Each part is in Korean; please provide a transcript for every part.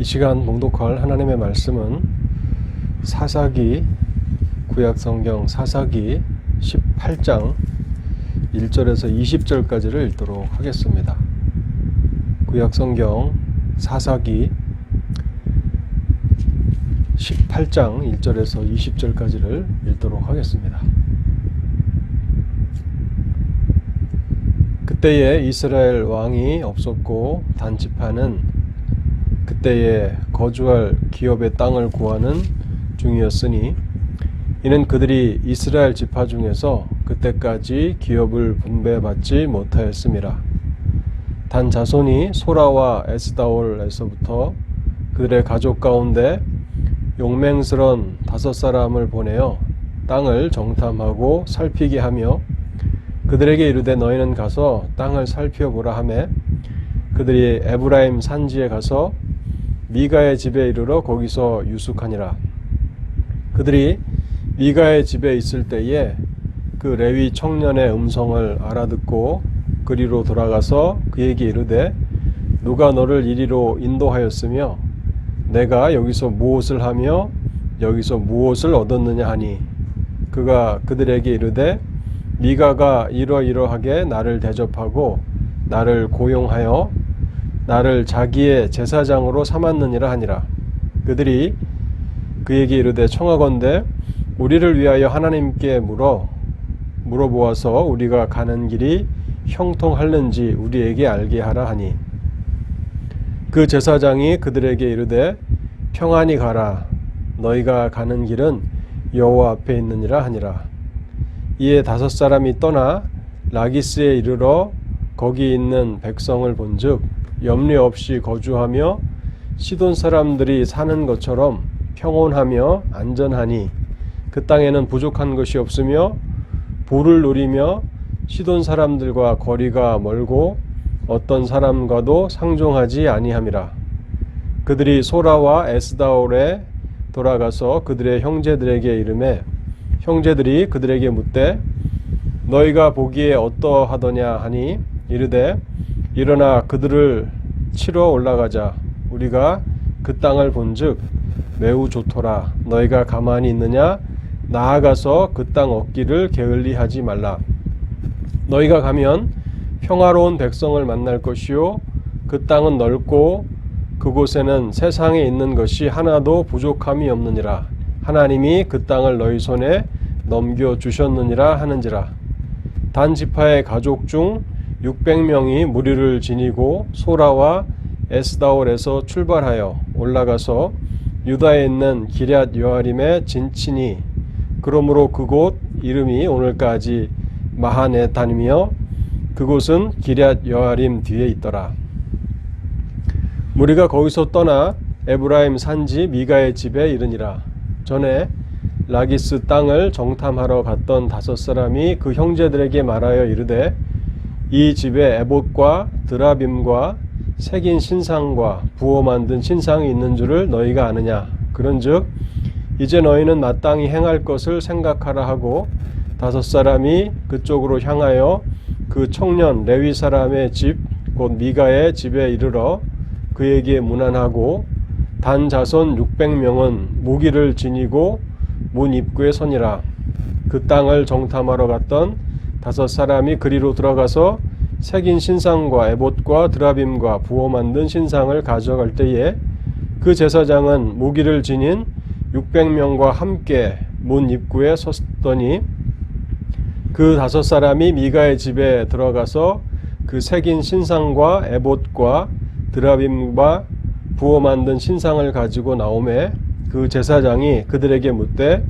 이 시간 봉독할 하나님의 말씀은 사사기, 구약성경 사사기 18장 1절에서 20절까지를 읽도록 하겠습니다. 구약성경 사사기 18장 1절에서 20절까지를 읽도록 하겠습니다. 그때에 이스라엘 왕이 없었고 단지파는 그때에 거주할 기업의 땅을 구하는 중이었으니 이는 그들이 이스라엘 지파 중에서 그때까지 기업을 분배받지 못하였음이라. 단 자손이 소라와 에스다올에서부터 그들의 가족 가운데 용맹스런 5사람을 보내어 땅을 정탐하고 살피게 하며 그들에게 이르되 너희는 가서 땅을 살펴보라 하매 그들이 에브라임 산지에 가서 미가의 집에 이르러 거기서 유숙하니라. 그들이 미가의 집에 있을 때에 그 레위 청년의 음성을 알아듣고 그리로 돌아가서 그에게 이르되 누가 너를 이리로 인도하였으며 내가 여기서 무엇을 하며 여기서 무엇을 얻었느냐 하니 그가 그들에게 이르되 미가가 이러이러하게 나를 대접하고 나를 고용하여 나를 자기의 제사장으로 삼았느니라 하니라. 그들이 그에게 이르되 청하건대 우리를 위하여 하나님께 물어보아서 우리가 가는 길이 형통할는지 우리에게 알게 하라 하니 그 제사장이 그들에게 이르되 평안히 가라. 너희가 가는 길은 여호와 앞에 있느니라 하니라. 이에 5사람이 떠나 라기스에 이르러 거기 있는 백성을 본즉 염려 없이 거주하며 시돈 사람들이 사는 것처럼 평온하며 안전하니 그 땅에는 부족한 것이 없으며 보를 누리며 시돈 사람들과 거리가 멀고 어떤 사람과도 상종하지 아니함이라. 그들이 소라와 에스다올에 돌아가서 그들의 형제들에게 이르매 형제들이 그들에게 묻되 너희가 보기에 어떠하더냐 하니 이르되 일어나 그들을 치러 올라가자. 우리가 그 땅을 본즉 매우 좋더라. 너희가 가만히 있느냐? 나아가서 그 땅 얻기를 게을리하지 말라. 너희가 가면 평화로운 백성을 만날 것이요 그 땅은 넓고 그곳에는 세상에 있는 것이 하나도 부족함이 없느니라. 하나님이 그 땅을 너희 손에 넘겨주셨느니라 하는지라. 단 지파의 가족 중 600명이 무리를 지니고 소라와 에스다올에서 출발하여 올라가서 유다에 있는 기럇 여아림에 진치니 그러므로 그곳 이름이 오늘까지 마하네탄이며 그곳은 기럇 여아림 뒤에 있더라. 무리가 거기서 떠나 에브라임 산지 미가의 집에 이르니라. 전에 라기스 땅을 정탐하러 갔던 5사람이 그 형제들에게 말하여 이르되 이 집에 에봇과 드라빔과 새긴 신상과 부어 만든 신상이 있는 줄을 너희가 아느냐. 그런즉 이제 너희는 마땅히 행할 것을 생각하라 하고 5사람이 그쪽으로 향하여 그 청년 레위 사람의 집 곧 미가의 집에 이르러 그에게 문안하고 단 자손 600명은 무기를 지니고 문 입구에 서니라. 그 땅을 정탐하러 갔던 5사람이 그리로 들어가서 새긴 신상과 에봇과 드라빔과 부어 만든 신상을 가져갈 때에 그 제사장은 무기를 지닌 600명과 함께 문 입구에 섰더니 그 5사람이 미가의 집에 들어가서 그 새긴 신상과 에봇과 드라빔과 부어 만든 신상을 가지고 나오매 그 제사장이 그들에게 묻되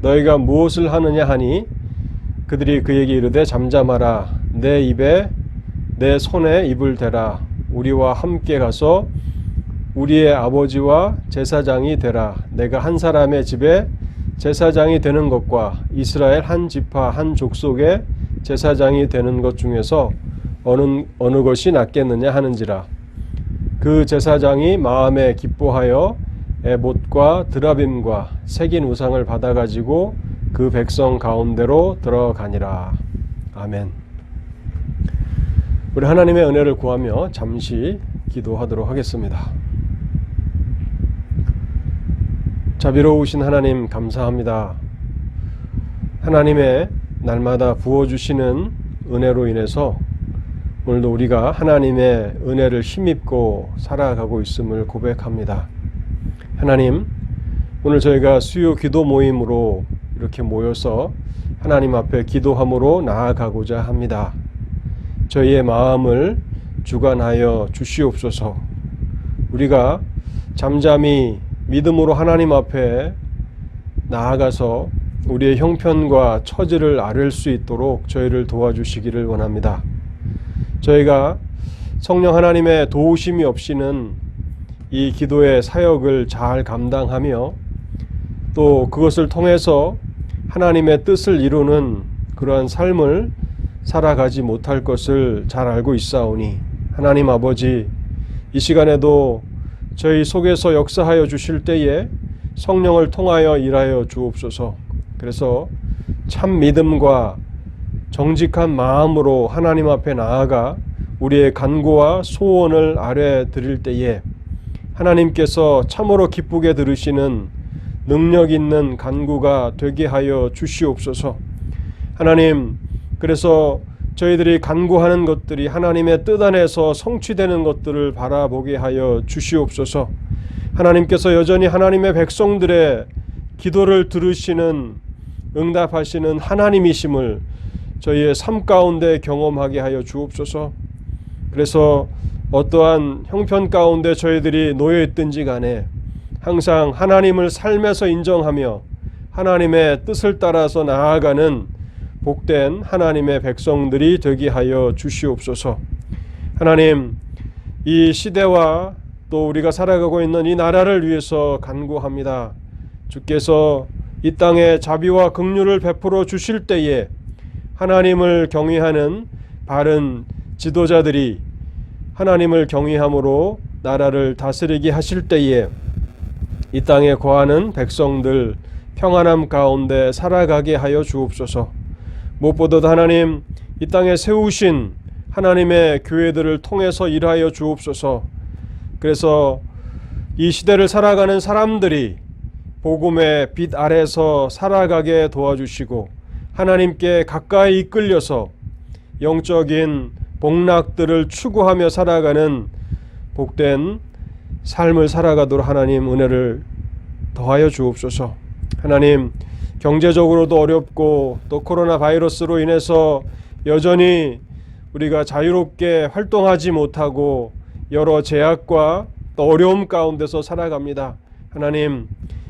너희가 무엇을 하느냐 하니 그들이 그에게 이르되 잠잠하라. 내 입에 내 손에 입을 대라. 우리와 함께 가서 우리의 아버지와 제사장이 되라. 내가 한 사람의 집에 제사장이 되는 것과 이스라엘 한 지파 한 족속의 제사장이 되는 것 중에서 어느 것이 낫겠느냐 하는지라. 그 제사장이 마음에 기뻐하여 에봇과 드라빔과 새긴 우상을 받아가지고 그 백성 가운데로 들어가니라. 아멘. 우리 하나님의 은혜를 구하며 잠시 기도하도록 하겠습니다. 자비로우신 하나님 감사합니다. 하나님의 날마다 부어주시는 은혜로 인해서 오늘도 우리가 하나님의 은혜를 힘입고 살아가고 있음을 고백합니다. 하나님, 오늘 저희가 수요 기도 모임으로 이렇게 모여서 하나님 앞에 기도함으로 나아가고자 합니다. 저희의 마음을 주관하여 주시옵소서. 우리가 잠잠히 믿음으로 하나님 앞에 나아가서 우리의 형편과 처지를 아뢰 수 있도록 저희를 도와주시기를 원합니다. 저희가 성령 하나님의 도우심이 없이는 이 기도의 사역을 잘 감당하며 또 그것을 통해서 하나님의 뜻을 이루는 그러한 삶을 살아가지 못할 것을 잘 알고 있사오니 하나님 아버지, 이 시간에도 저희 속에서 역사하여 주실 때에 성령을 통하여 일하여 주옵소서. 그래서 참 믿음과 정직한 마음으로 하나님 앞에 나아가 우리의 간구와 소원을 아뢰 드릴 때에 하나님께서 참으로 기쁘게 들으시는 능력 있는 간구가 되게 하여 주시옵소서. 하나님, 그래서 저희들이 간구하는 것들이 하나님의 뜻 안에서 성취되는 것들을 바라보게 하여 주시옵소서. 하나님께서 여전히 하나님의 백성들의 기도를 들으시는, 응답하시는 하나님이심을 저희의 삶 가운데 경험하게 하여 주옵소서. 그래서 어떠한 형편 가운데 저희들이 놓여 있든지 간에 항상 하나님을 삶에서 인정하며 하나님의 뜻을 따라서 나아가는 복된 하나님의 백성들이 되게 하여 주시옵소서. 하나님, 이 시대와 또 우리가 살아가고 있는 이 나라를 위해서 간구합니다. 주께서 이 땅에 자비와 긍휼을 베풀어 주실 때에 하나님을 경외하는 바른 지도자들이 하나님을 경외함으로 나라를 다스리게 하실 때에 이 땅에 거하는 백성들 평안함 가운데 살아가게 하여 주옵소서. 무엇보다도 하나님, 이 땅에 세우신 하나님의 교회들을 통해서 일하여 주옵소서. 그래서 이 시대를 살아가는 사람들이 복음의 빛 아래서 살아가게 도와주시고 하나님께 가까이 이끌려서 영적인 복락들을 추구하며 살아가는 복된 삶을 살아가도록 하나님 은혜를 더하여 주옵소서. 하나님, 경제적으로도 어렵고 또 코로나 바이러스로 인해서 여전히 우리가 자유롭게 활동하지 못하고 여러 제약과 또 어려움 가운데서 살아갑니다. 하나님,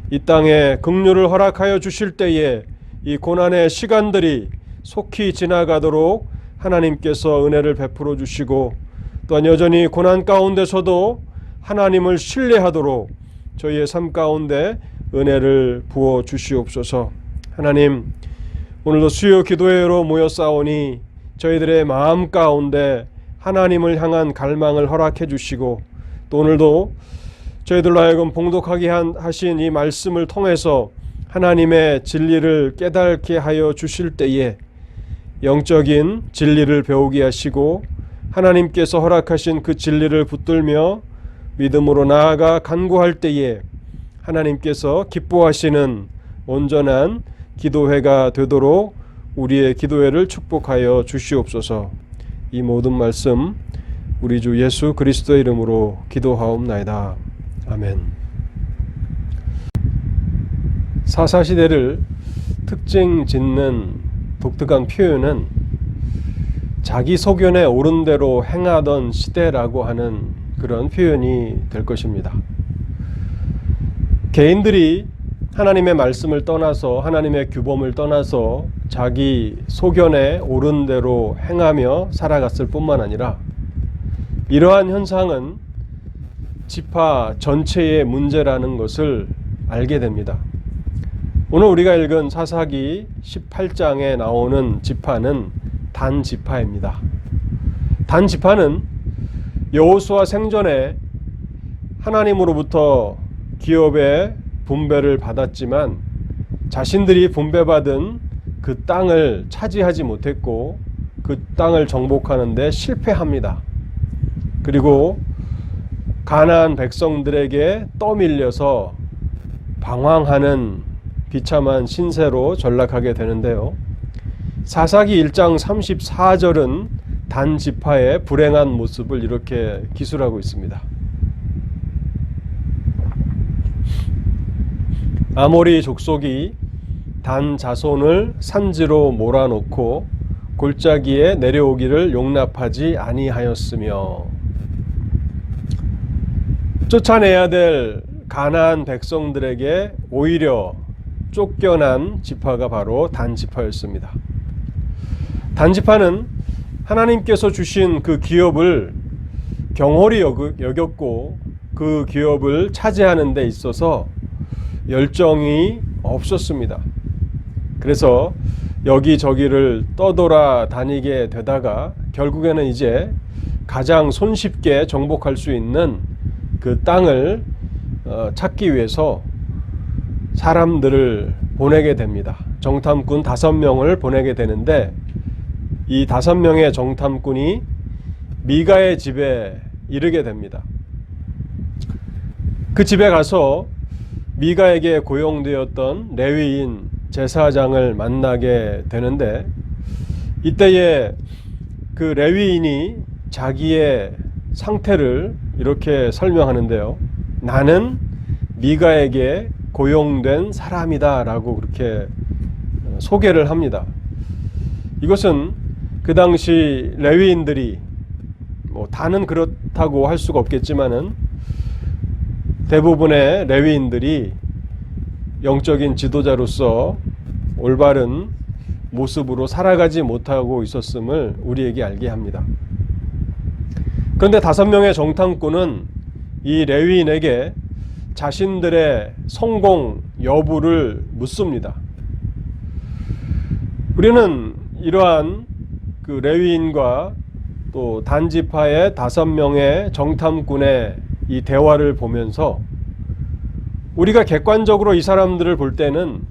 이 땅에 긍휼을 허락하여 주실 때에 이 고난의 시간들이 속히 지나가도록 하나님께서 은혜를 베풀어 주시고 또한 여전히 고난 가운데서도 하나님을 신뢰하도록 저희의 삶 가운데 은혜를 부어 주시옵소서. 하나님, 오늘도 수요 기도회로 모였사오니 저희들의 마음 가운데 하나님을 향한 갈망을 허락해 주시고 또 오늘도 저희들로 하여금 봉독하게 하신 이 말씀을 통해서 하나님의 진리를 깨닫게 하여 주실 때에 영적인 진리를 배우게 하시고 하나님께서 허락하신 그 진리를 붙들며 믿음으로 나아가 간구할 때에 하나님께서 기뻐하시는 온전한 기도회가 되도록 우리의 기도회를 축복하여 주시옵소서. 이 모든 말씀 우리 주 예수 그리스도의 이름으로 기도하옵나이다. 아멘. 사사시대를 특징 짓는 독특한 표현은 자기 소견에 옳은 대로 행하던 시대라고 하는 그런 표현이 될 것입니다. 개인들이 하나님의 말씀을 떠나서 하나님의 규범을 떠나서 자기 소견에 옳은 대로 행하며 살아갔을 뿐만 아니라 이러한 현상은 지파 전체의 문제라는 것을 알게 됩니다. 오늘 우리가 읽은 사사기 18장에 나오는 지파는 단 지파입니다. 단 지파는 여호수아 생전에 하나님으로부터 기업의 분배를 받았지만 자신들이 분배받은 그 땅을 차지하지 못했고 그 땅을 정복하는 데 실패합니다. 그리고 가나안 백성들에게 떠밀려서 방황하는 비참한 신세로 전락하게 되는데요. 사사기 1장 34절은 단 지파의 불행한 모습을 이렇게 기술하고 있습니다. 아모리 족속이 단 자손을 산지로 몰아놓고 골짜기에 내려오기를 용납하지 아니하였으며, 쫓아내야 될 가나안 백성들에게 오히려 쫓겨난 지파가 바로 단 지파였습니다. 단 지파는 하나님께서 주신 그 기업을 경홀히 여겼고 그 기업을 차지하는 데 있어서 열정이 없었습니다. 그래서 여기저기를 떠돌아 다니게 되다가 결국에는 이제 가장 손쉽게 정복할 수 있는 그 땅을 찾기 위해서 사람들을 보내게 됩니다. 정탐꾼 5명을 보내게 되는데, 이 5명의 정탐꾼이 미가의 집에 이르게 됩니다. 그 집에 가서 미가에게 고용되었던 레위인 제사장을 만나게 되는데, 이때에 그 레위인이 자기의 상태를 이렇게 설명하는데요. 나는 미가에게 고용된 사람이다 라고 그렇게 소개를 합니다. 이것은 그 당시 레위인들이 다는 그렇다고 할 수가 없겠지만은 대부분의 레위인들이 영적인 지도자로서 올바른 모습으로 살아가지 못하고 있었음을 우리에게 알게 합니다. 그런데 5명의 정탐꾼은 이 레위인에게 자신들의 성공 여부를 묻습니다. 우리는 이러한 그 레위인과 또 단지파의 5명의 정탐꾼의 이 대화를 보면서 우리가 객관적으로 이 사람들을 볼 때는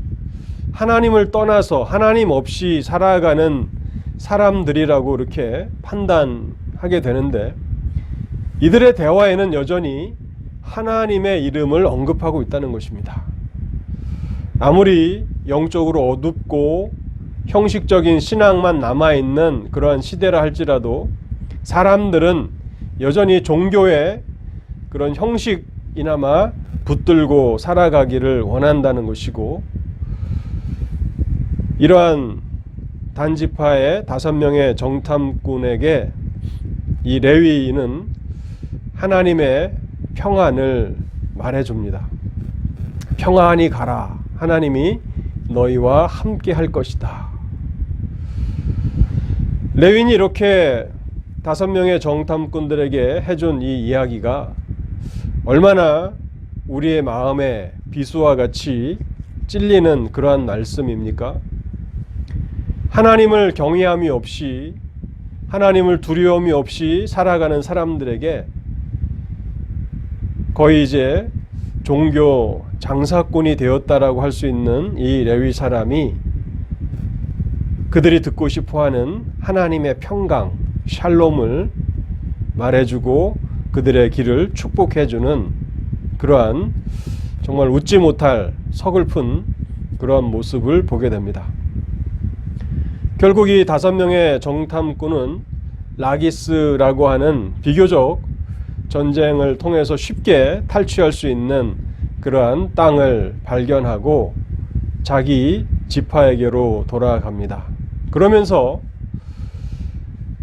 하나님을 떠나서 하나님 없이 살아가는 사람들이라고 이렇게 판단하게 되는데, 이들의 대화에는 여전히 하나님의 이름을 언급하고 있다는 것입니다. 아무리 영적으로 어둡고 형식적인 신앙만 남아있는 그러한 시대라 할지라도 사람들은 여전히 종교의 그런 형식이나마 붙들고 살아가기를 원한다는 것이고, 이러한 단지파의 5명의 정탐꾼에게 이 레위인은 하나님의 평안을 말해줍니다. 평안히 가라. 하나님이 너희와 함께 할 것이다. 레위인이 이렇게 5명의 정탐꾼들에게 해준 이 이야기가 얼마나 우리의 마음에 비수와 같이 찔리는 그러한 말씀입니까? 하나님을 경외함이 없이, 하나님을 두려움이 없이 살아가는 사람들에게 거의 이제 종교 장사꾼이 되었다라고 할 수 있는 이 레위 사람이 그들이 듣고 싶어하는 하나님의 평강, 샬롬을 말해주고 그들의 길을 축복해주는 그러한 정말 웃지 못할 서글픈 그러한 모습을 보게 됩니다. 결국 이 5명의 정탐꾼은 라기스라고 하는 비교적 전쟁을 통해서 쉽게 탈취할 수 있는 그러한 땅을 발견하고 자기 지파에게로 돌아갑니다. 그러면서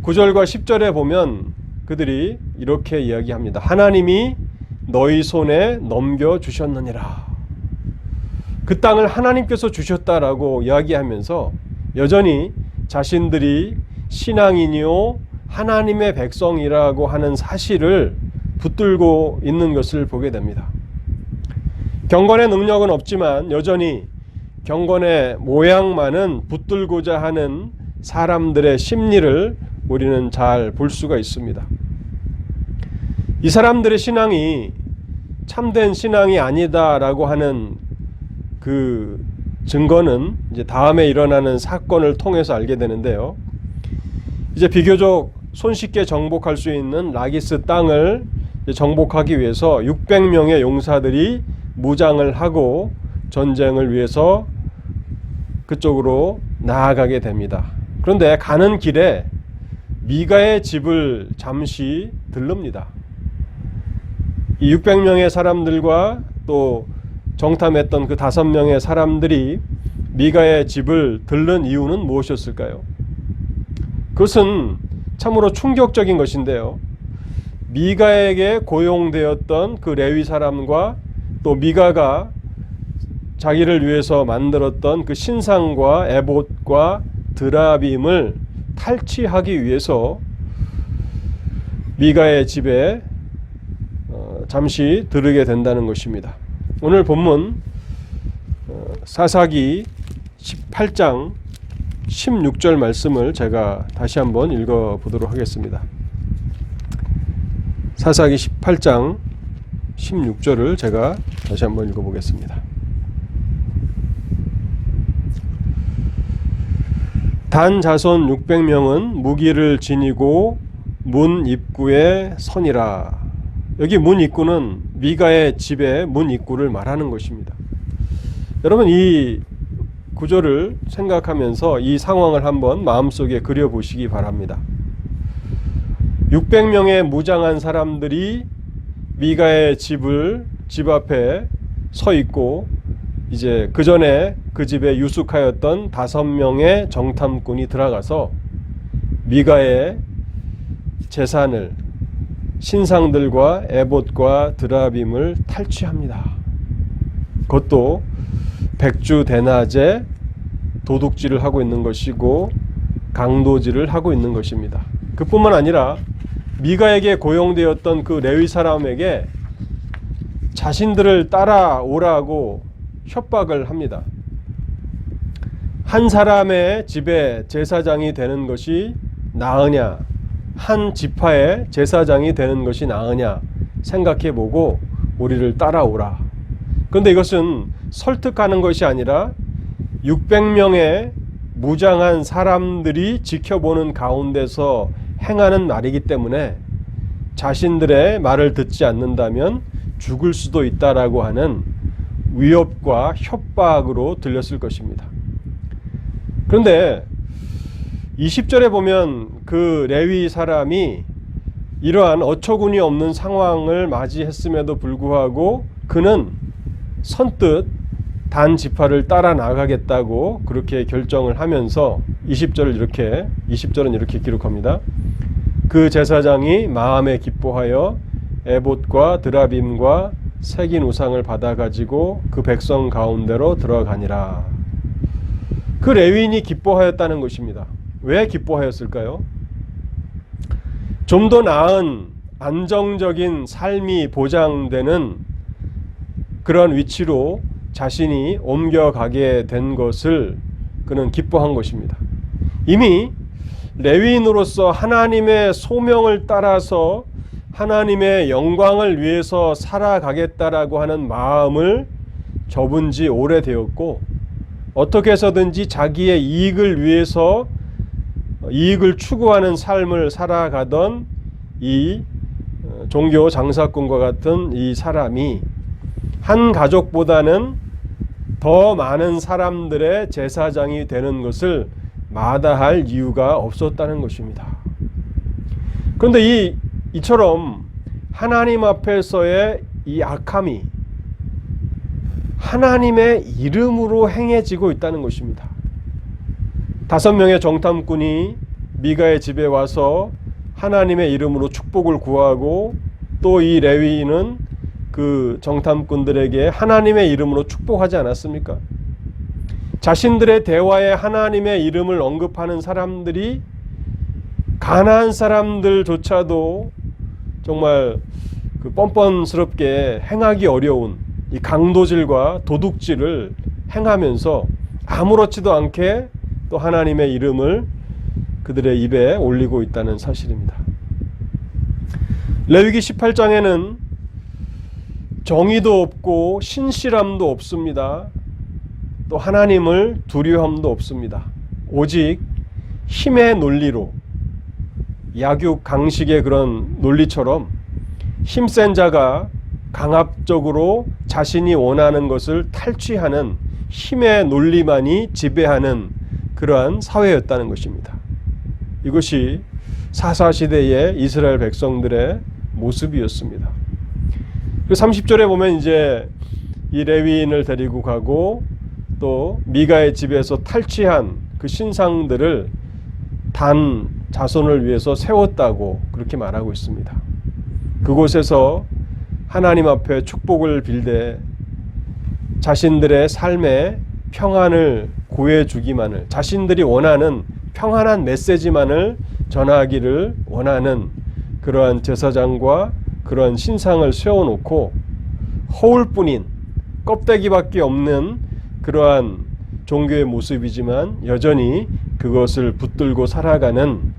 9절과 10절에 보면 그들이 이렇게 이야기합니다. 하나님이 너희 손에 넘겨주셨느니라. 그 땅을 하나님께서 주셨다라고 이야기하면서 여전히 자신들이 신앙인이요 하나님의 백성이라고 하는 사실을 붙들고 있는 것을 보게 됩니다. 경건의 능력은 없지만 여전히 경건의 모양만은 붙들고자 하는 사람들의 심리를 우리는 잘 볼 수가 있습니다. 이 사람들의 신앙이 참된 신앙이 아니다라고 하는 그 증거는 이제 다음에 일어나는 사건을 통해서 알게 되는데요. 이제 비교적 손쉽게 정복할 수 있는 라기스 땅을 정복하기 위해서 600명의 용사들이 무장을 하고 전쟁을 위해서 그쪽으로 나아가게 됩니다. 그런데 가는 길에 미가의 집을 잠시 들릅니다. 이 600명의 사람들과 또 정탐했던 그 5명의 사람들이 미가의 집을 들른 이유는 무엇이었을까요? 그것은 참으로 충격적인 것인데요. 미가에게 고용되었던 그 레위 사람과 또 미가가 자기를 위해서 만들었던 그 신상과 에봇과 드라빔을 탈취하기 위해서 미가의 집에 잠시 들르게 된다는 것입니다. 오늘 본문 사사기 18장 16절 말씀을 제가 다시 한번 읽어보도록 하겠습니다. 사사기 18장 16절을 제가 다시 한번 읽어보겠습니다. 단 자손 600명은 무기를 지니고 문 입구에 서니라. 여기 문 입구는 미가의 집의 문 입구를 말하는 것입니다. 여러분, 이 구조를 생각하면서 이 상황을 한번 마음속에 그려보시기 바랍니다. 600명의 무장한 사람들이 미가의 집 앞에 서 있고, 이제 그 전에 그 집에 유숙하였던 5명의 정탐꾼이 들어가서 미가의 재산을, 신상들과 에봇과 드라빔을 탈취합니다. 그것도 백주대낮에 도둑질을 하고 있는 것이고 강도질을 하고 있는 것입니다. 그뿐만 아니라 미가에게 고용되었던 그 레위 사람에게 자신들을 따라오라고 협박을 합니다. 한 사람의 집에 제사장이 되는 것이 나으냐, 한 지파의 제사장이 되는 것이 나으냐 생각해보고 우리를 따라오라. 그런데 이것은 설득하는 것이 아니라 600명의 무장한 사람들이 지켜보는 가운데서 행하는 말이기 때문에 자신들의 말을 듣지 않는다면 죽을 수도 있다라고 하는 위협과 협박으로 들렸을 것입니다. 그런데 20절에 보면 그 레위 사람이 이러한 어처구니 없는 상황을 맞이했음에도 불구하고 그는 선뜻 단 지파를 따라 나가겠다고 그렇게 결정을 하면서 20절은 이렇게 기록합니다. 그 제사장이 마음에 기뻐하여 에봇과 드라빔과 새긴 우상을 받아가지고 그 백성 가운데로 들어가니라. 그 레위인이 기뻐하였다는 것입니다. 왜 기뻐하였을까요? 좀 더 나은 안정적인 삶이 보장되는 그런 위치로 자신이 옮겨가게 된 것을 그는 기뻐한 것입니다. 이미 레위인으로서 하나님의 소명을 따라서 하나님의 영광을 위해서 살아가겠다라고 하는 마음을 접은 지 오래되었고, 어떻게 해서든지 자기의 이익을 위해서 이익을 추구하는 삶을 살아가던 이 종교 장사꾼과 같은 이 사람이 한 가족보다는 더 많은 사람들의 제사장이 되는 것을 마다할 이유가 없었다는 것입니다. 그런데 이처럼 하나님 앞에서의 이 악함이 하나님의 이름으로 행해지고 있다는 것입니다. 5명의 정탐꾼이 미가의 집에 와서 하나님의 이름으로 축복을 구하고, 또 이 레위인은 그 정탐꾼들에게 하나님의 이름으로 축복하지 않았습니까? 자신들의 대화에 하나님의 이름을 언급하는 사람들이 가난한 사람들조차도 정말 그 뻔뻔스럽게 행하기 어려운 이 강도질과 도둑질을 행하면서 아무렇지도 않게 또 하나님의 이름을 그들의 입에 올리고 있다는 사실입니다. 레위기 18장에는 정의도 없고 신실함도 없습니다. 또 하나님을 두려움도 없습니다. 오직 힘의 논리로, 약육 강식의 그런 논리처럼 힘센 자가 강압적으로 자신이 원하는 것을 탈취하는 힘의 논리만이 지배하는 그러한 사회였다는 것입니다. 이것이 사사시대의 이스라엘 백성들의 모습이었습니다. 30절에 보면 이제 이 레위인을 데리고 가고 또 미가의 집에서 탈취한 그 신상들을 단 자손을 위해서 세웠다고 그렇게 말하고 있습니다. 그곳에서 하나님 앞에 축복을 빌되 자신들의 삶에 평안을 구해주기만을, 자신들이 원하는 평안한 메시지만을 전하기를 원하는 그러한 제사장과 그러한 신상을 세워놓고 허울뿐인 껍데기밖에 없는 그러한 종교의 모습이지만 여전히 그것을 붙들고 살아가는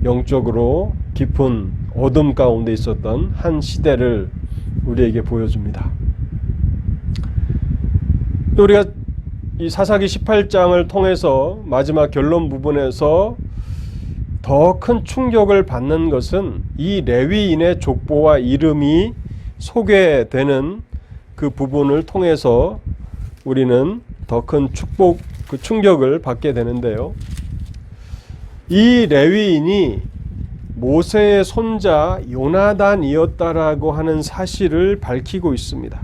영적으로 깊은 어둠 가운데 있었던 한 시대를 우리에게 보여줍니다. 또 우리가 이 사사기 18장을 통해서 마지막 결론 부분에서 더 큰 충격을 받는 것은 이 레위인의 족보와 이름이 소개되는 그 부분을 통해서 우리는 더 큰 축복, 그 충격을 받게 되는데요. 이 레위인이 모세의 손자 요나단이었다라고 하는 사실을 밝히고 있습니다.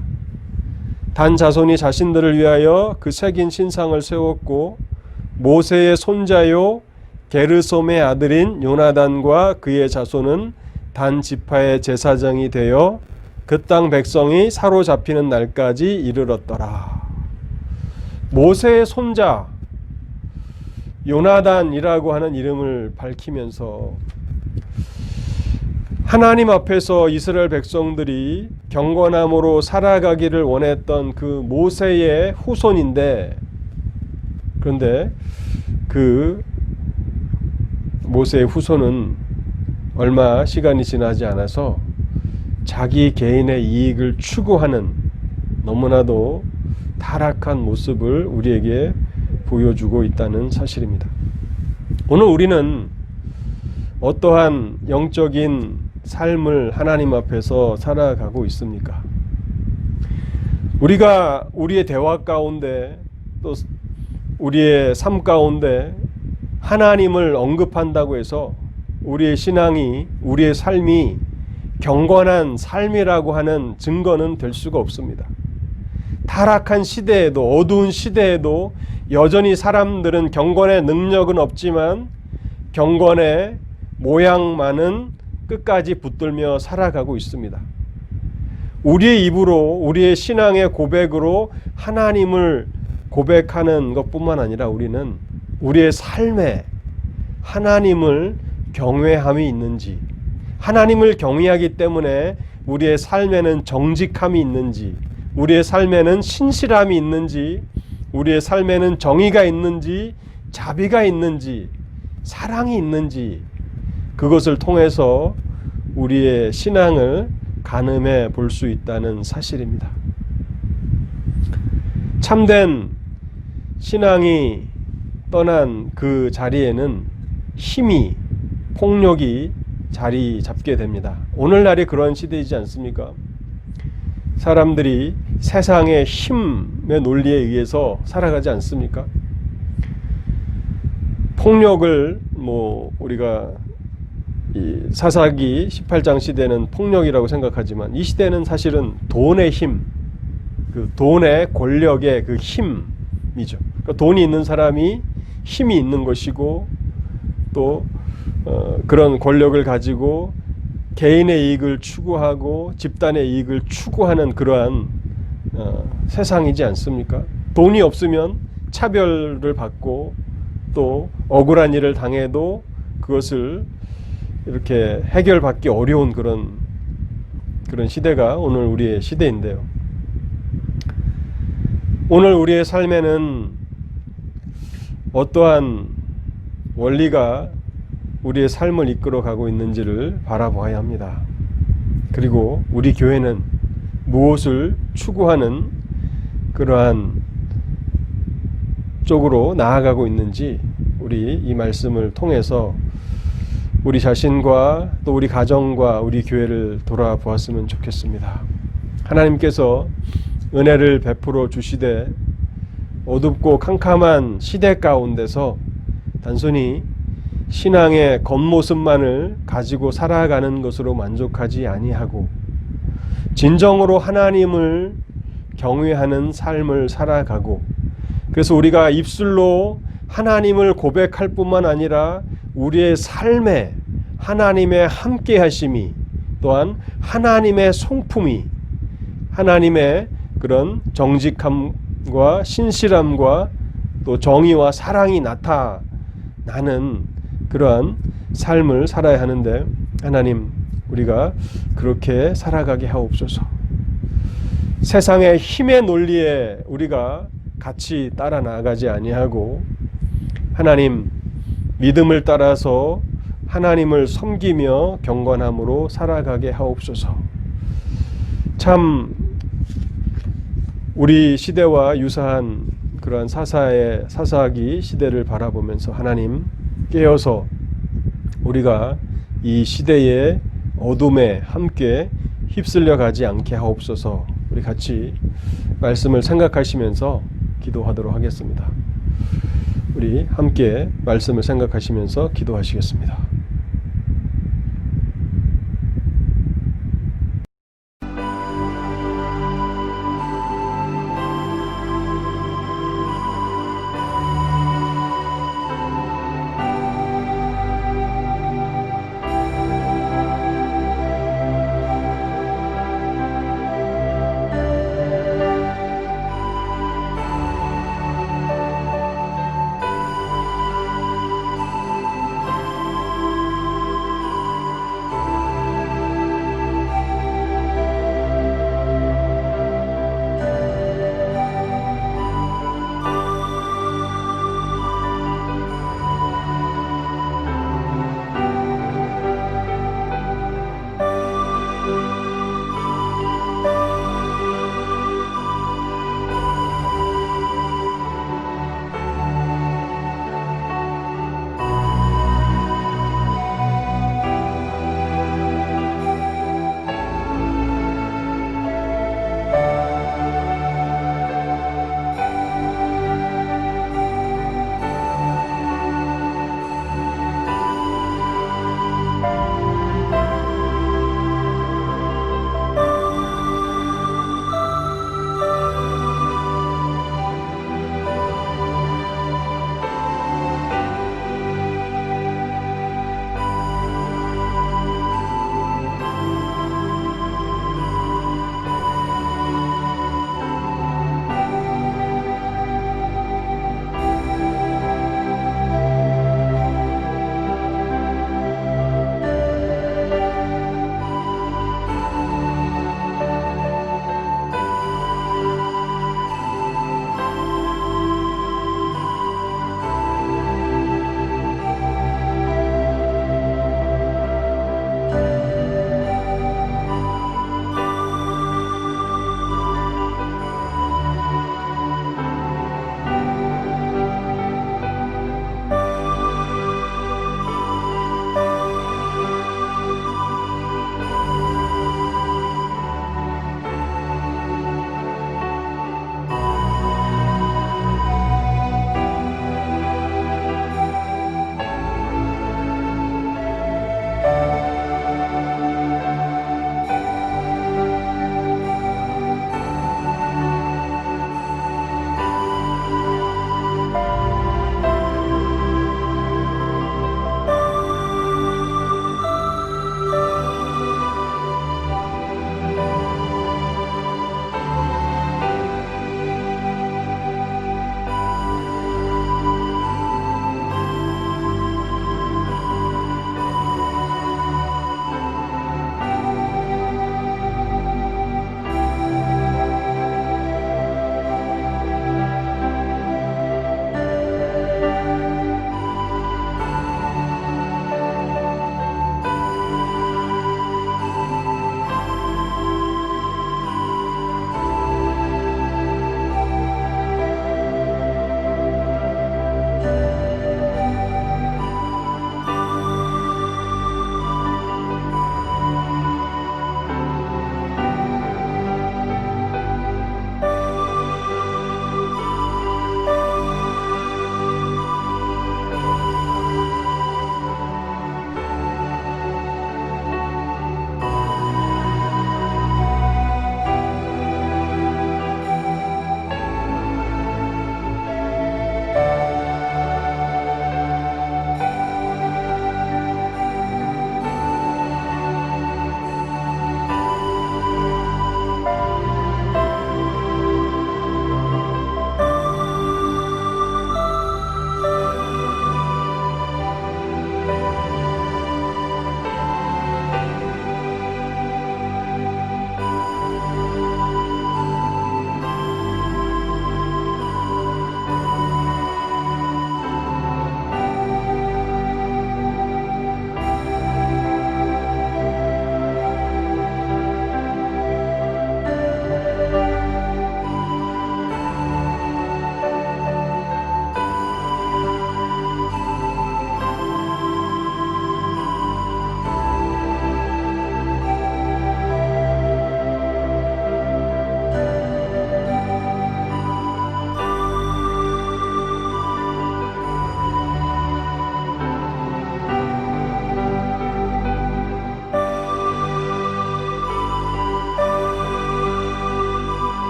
단 자손이 자신들을 위하여 그 새긴 신상을 세웠고 모세의 손자요 게르솜의 아들인 요나단과 그의 자손은 단 지파의 제사장이 되어 그 땅 백성이 사로잡히는 날까지 이르렀더라. 모세의 손자 요나단이라고 하는 이름을 밝히면서 하나님 앞에서 이스라엘 백성들이 경건함으로 살아가기를 원했던 그 모세의 후손인데, 그런데 그 모세의 후손은 얼마 시간이 지나지 않아서 자기 개인의 이익을 추구하는 너무나도 타락한 모습을 우리에게 보여주고 있다는 사실입니다. 오늘 우리는 어떠한 영적인 삶을 하나님 앞에서 살아가고 있습니까? 우리가 우리의 대화 가운데 또 우리의 삶 가운데 하나님을 언급한다고 해서 우리의 신앙이, 우리의 삶이 경건한 삶이라고 하는 증거는 될 수가 없습니다. 타락한 시대에도, 어두운 시대에도 여전히 사람들은 경건의 능력은 없지만 경건의 모양만은 끝까지 붙들며 살아가고 있습니다. 우리의 입으로, 우리의 신앙의 고백으로 하나님을 고백하는 것뿐만 아니라 우리는 우리의 삶에 하나님을 경외함이 있는지, 하나님을 경외하기 때문에 우리의 삶에는 정직함이 있는지, 우리의 삶에는 신실함이 있는지, 우리의 삶에는 정의가 있는지, 자비가 있는지, 사랑이 있는지, 그것을 통해서 우리의 신앙을 가늠해 볼 수 있다는 사실입니다. 참된 신앙이 떠난 그 자리에는 힘이, 폭력이 자리 잡게 됩니다. 오늘날이 그런 시대이지 않습니까? 사람들이 세상의 힘의 논리에 의해서 살아가지 않습니까? 폭력을 우리가 이 사사기 18장 시대는 폭력이라고 생각하지만 이 시대는 사실은 돈의 힘, 그 돈의 권력의 그 힘이죠. 그러니까 돈이 있는 사람이 힘이 있는 것이고 또 그런 권력을 가지고 개인의 이익을 추구하고 집단의 이익을 추구하는 그러한 세상이지 않습니까? 돈이 없으면 차별을 받고 또 억울한 일을 당해도 그것을 이렇게 해결받기 어려운 그런 시대가 오늘 우리의 시대인데요. 오늘 우리의 삶에는 어떠한 원리가 우리의 삶을 이끌어 가고 있는지를 바라보아야 합니다. 그리고 우리 교회는 무엇을 추구하는 그러한 쪽으로 나아가고 있는지 우리 이 말씀을 통해서 우리 자신과 또 우리 가정과 우리 교회를 돌아보았으면 좋겠습니다. 하나님께서 은혜를 베풀어 주시되 어둡고 캄캄한 시대 가운데서 단순히 신앙의 겉모습만을 가지고 살아가는 것으로 만족하지 아니하고 진정으로 하나님을 경외하는 삶을 살아가고, 그래서 우리가 입술로 하나님을 고백할 뿐만 아니라 우리의 삶에 하나님의 함께 하심이, 또한 하나님의 성품이, 하나님의 그런 정직함과 신실함과 또 정의와 사랑이 나타나는 그러한 삶을 살아야 하는데, 하나님 우리가 그렇게 살아가게 하옵소서. 세상의 힘의 논리에 우리가 같이 따라 나가지 아니하고 하나님 믿음을 따라서 하나님을 섬기며 경건함으로 살아가게 하옵소서. 참 우리 시대와 유사한 그러한 사사기 시대를 바라보면서 하나님 깨어서 우리가 이 시대의 어둠에 함께 휩쓸려 가지 않게 하옵소서. 우리 같이 말씀을 생각하시면서 기도하도록 하겠습니다. 우리 함께 말씀을 생각하시면서 기도하시겠습니다.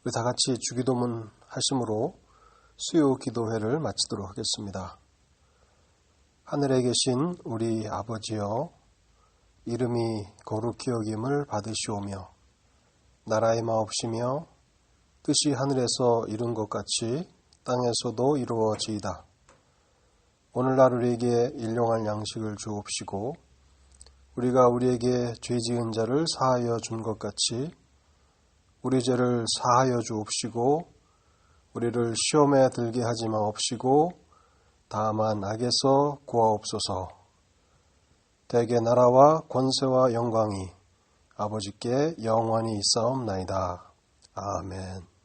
우리 다 같이 주기도문 하심으로 수요 기도회를 마치도록 하겠습니다. 하늘에 계신 우리 아버지여, 이름이 거룩히 여김을 받으시오며 나라의 마옵시며 뜻이 하늘에서 이룬 것 같이 땅에서도 이루어지이다. 오늘날 우리에게 일용할 양식을 주옵시고 우리가 우리에게 죄 지은 자를 사하여 준 것 같이 우리 죄를 사하여 주옵시고 우리를 시험에 들게 하지 마옵시고 다만 악에서 구하옵소서. 대개 나라와 권세와 영광이 아버지께 영원히 있사옵나이다. 아멘.